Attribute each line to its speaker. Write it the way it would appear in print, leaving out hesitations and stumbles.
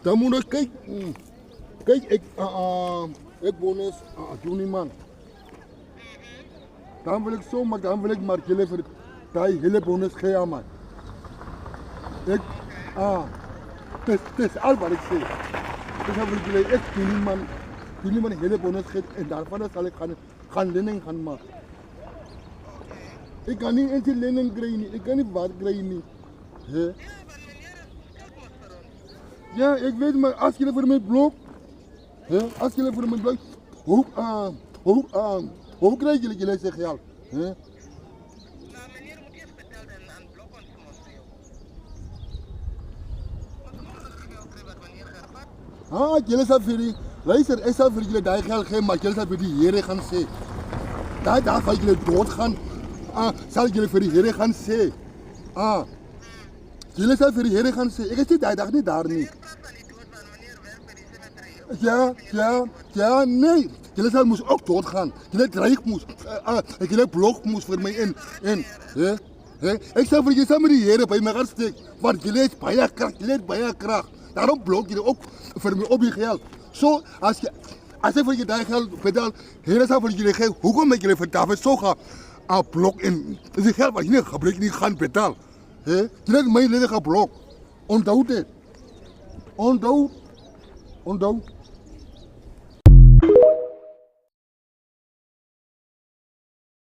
Speaker 1: Dan moet ik kijken. Kijk, ik bonus, doe niet man. Dan wil ik zo, maar dan wil ik maar jullie voor die hele bonus geven man. Het is al wat ik zeg. Dus dan wil ik jullie echt doe niet man een hele bonus geven en daarvan zal ik gaan lening gaan maken. Ik kan niet eens een lening krijgen, ik kan niet wat krijgen. Ja, ik weet maar als jullie voor mij blok, als jullie voor mij blok, hoe krijg jullie zijn geld?
Speaker 2: Maar meneer moet eerst betalen aan blokconsument voor jou. Maar kom maar dat je wel krijgt wanneer je gaat.
Speaker 1: Jullie zijn voor die, luister, ik zal voor jullie dat geld geven, maar jullie zijn voor die heren gaan zeggen. Daar zal jullie doodgaan, zal jullie voor die heren gaan zeggen. Jullie zijn voor die heren gaan zeggen, ik zie die dag niet daar niet.
Speaker 2: Je praat van die dood van meneer werkt bij die cemetery.
Speaker 1: Ja, nee. Jullie moest ook doodgaan. Jullie dreig moest. Jullie blok moest voor mij in. Ik zeg voor je, samen die heren bij mij gaan steken. Want jullie heeft bijna kracht. Daarom blok jullie ook voor mij op je geld. Zo, als ik voor je daar geld betaal, heren zou voor jullie geven. Hoe kom ik jullie voor David zo gaan blok in? Dat is geld wat jullie gebruiken niet gaan betalen. Jullie hebben mijn leden geblok. Onthoud dit. Onthoud.